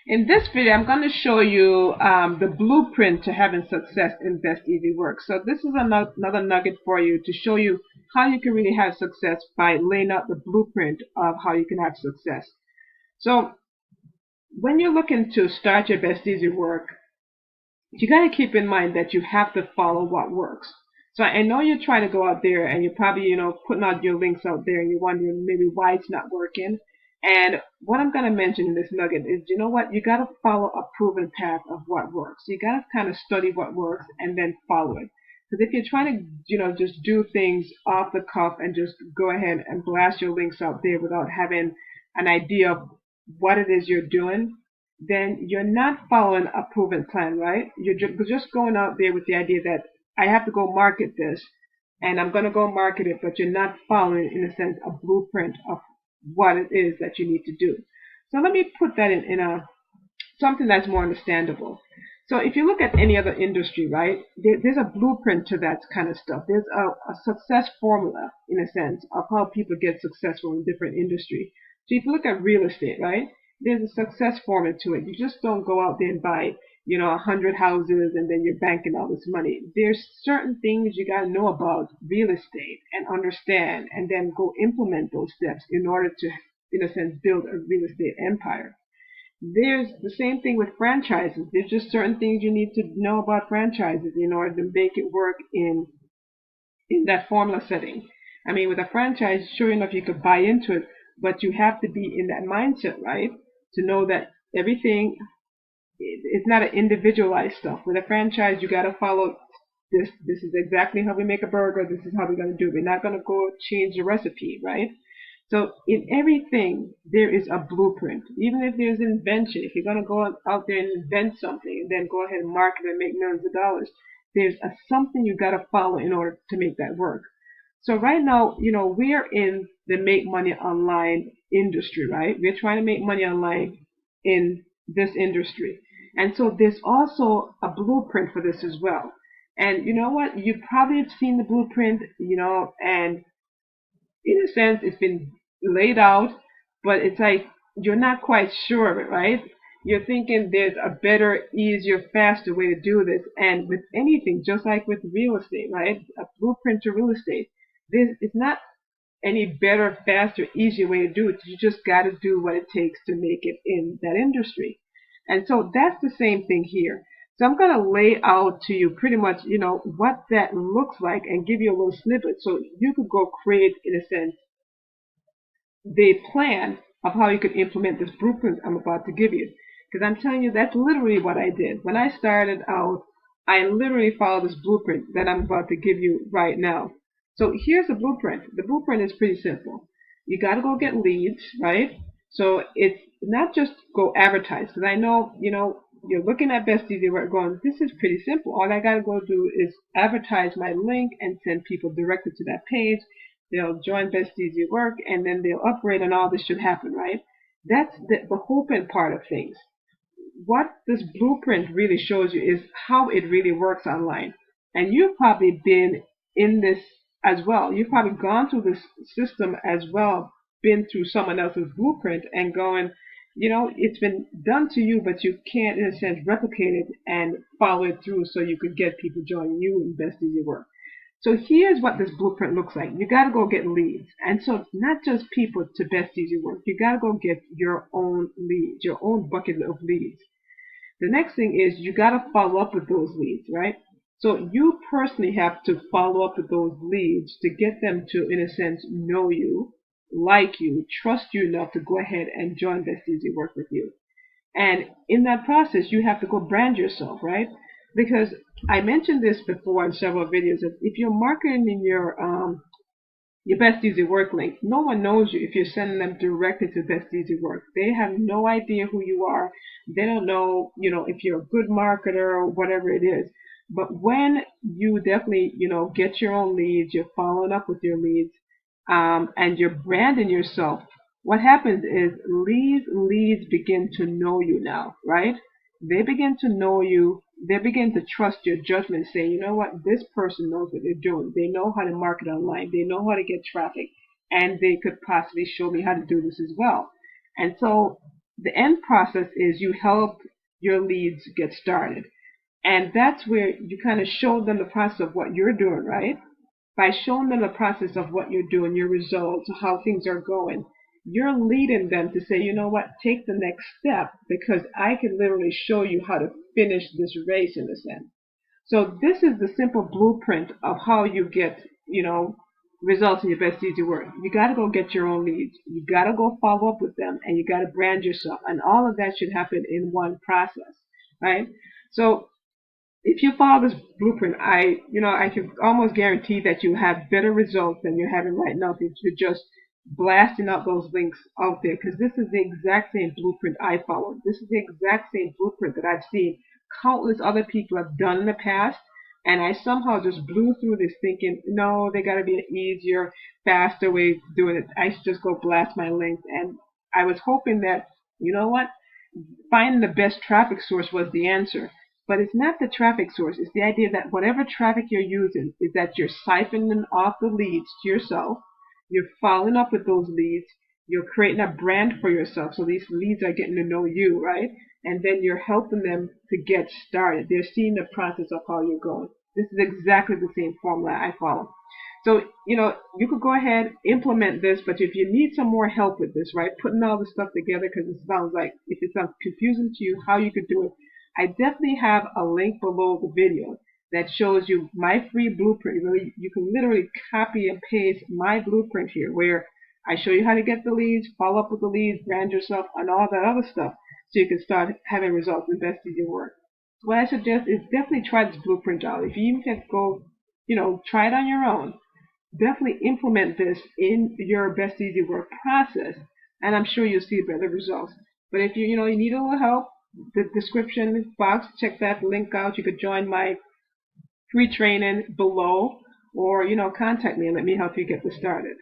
In this video, I'm going to show you the blueprint to having success in Best Easy Work. So this is another nugget for you to show you how you can really have success by laying out the blueprint of how you can have success. So when you're looking to start your Best Easy Work, you got to keep in mind that you have to follow what works. So I know you're trying to go out there and you're probably, putting out your links out there and you're wondering maybe why it's not working. And what I'm going to mention in this nugget is, you know what? You got to follow a proven path of what works. You got to kind of study what works and then follow it. Because if you're trying to, just do things off the cuff and just go ahead and blast your links out there without having an idea of what it is you're doing, then you're not following a proven plan, right? You're just going out there with the idea that I have to go market this and I'm going to go market it, but you're not following, in a sense, a blueprint of what it is that you need to do. So let me put that in something that's more understandable. So if you look at any other industry, right, there's a blueprint to that kind of stuff. There's a success formula, in a sense, of how people get successful in different industries. So if you look at real estate, right, there's a success formula to it. You just don't go out there and buy, 100 houses and then you're banking all this money. There's certain things you got to know about real estate and understand and then go implement those steps in order to, in a sense, build a real estate empire. There's the same thing with franchises. There's just certain things you need to know about franchises in order to make it work in that formula setting. I mean, with a franchise, sure enough, you could buy into it, but you have to be in that mindset, right? To know that everything, it's not an individualized stuff. With a franchise, you got to follow this. This is exactly how we make a burger. This is how we're going to do it. We're not going to go change the recipe, right? So in everything, there is a blueprint. Even if there's an invention, if you're going to go out there and invent something and then go ahead and market it and make millions of dollars, there's something you got to follow in order to make that work. So right now, we're in the make money online industry, right? We're trying to make money online in this industry. And so there's also a blueprint for this as well. And you know what? You probably have seen the blueprint, and in a sense, it's been laid out, but it's like you're not quite sure of it, right? You're thinking there's a better, easier, faster way to do this. And with anything, just like with real estate, right? A blueprint to real estate. It's not any better, faster, easier way to do it. You just got to do what it takes to make it in that industry. And so that's the same thing here. So I'm going to lay out to you pretty much, what that looks like and give you a little snippet so you could go create, in a sense, the plan of how you could implement this blueprint I'm about to give you. Because I'm telling you, that's literally what I did. When I started out, I literally followed this blueprint that I'm about to give you right now. So here's the blueprint. The blueprint is pretty simple. You got to go get leads, right? So it's not just go advertise, because I know, you're looking at Best Easy Work going, this is pretty simple. All I got to go do is advertise my link and send people directly to that page. They'll join Best Easy Work and then they'll upgrade and all this should happen, right? That's the hoping part of things. What this blueprint really shows you is how it really works online. And you've probably been in this as well. You've probably gone through this system as well, been through someone else's blueprint and going, it's been done to you, but you can't, in a sense, replicate it and follow it through so you could get people joining you in Best Easy Work. So here's what this blueprint looks like. You got to go get leads. And so not just people to Best Easy Work. You got to go get your own leads, your own bucket of leads. The next thing is you got to follow up with those leads, right? So you personally have to follow up with those leads to get them to, in a sense, know you, like you, trust you enough to go ahead and join Best Easy Work with you. And in that process, you have to go brand yourself, right? Because I mentioned this before in several videos, that if you're marketing in your Best Easy Work link, no one knows you if you're sending them directly to Best Easy Work. They have no idea who you are. They don't know, if you're a good marketer or whatever it is. But when you definitely, get your own leads, you're following up with your leads, and you're branding yourself, what happens is leads begin to know you now, right? They begin to know you. They begin to trust your judgment, saying, you know what, this person knows what they're doing. They know how to market online. They know how to get traffic, and they could possibly show me how to do this as well. And so the end process is you help your leads get started. And that's where you kind of show them the process of what you're doing, right? By showing them the process of what you're doing, your results, how things are going, you're leading them to say, you know what, take the next step because I can literally show you how to finish this race in a sense. So this is the simple blueprint of how you get, results in your best easy work. You got to go get your own leads. You got to go follow up with them, and you got to brand yourself. And all of that should happen in one process, right? So if you follow this blueprint, I can almost guarantee that you have better results than you're having right now if you're just blasting out those links out there. Because this is the exact same blueprint I followed. This is the exact same blueprint that I've seen countless other people have done in the past. And I somehow just blew through this thinking, no, there got to be an easier, faster way of doing it. I should just go blast my links. And I was hoping that, you know what, finding the best traffic source was the answer. But it's not the traffic source. It's the idea that whatever traffic you're using is that you're siphoning off the leads to yourself. You're following up with those leads. You're creating a brand for yourself. So these leads are getting to know you, right? And then you're helping them to get started. They're seeing the process of how you're going. This is exactly the same formula I follow. So, you could go ahead, implement this, but if you need some more help with this, right, putting all this stuff together, because it sounds like, if it sounds confusing to you, how you could do it, I definitely have a link below the video that shows you my free blueprint. You can literally copy and paste my blueprint here, where I show you how to get the leads, follow up with the leads, brand yourself, and all that other stuff, so you can start having results in best easy work. So what I suggest is definitely try this blueprint out. If you even can go, try it on your own, definitely implement this in your best easy work process, and I'm sure you'll see better results. But if you need a little help, the description box, check that link out. You could join my free training below, or contact me and let me help you get this started.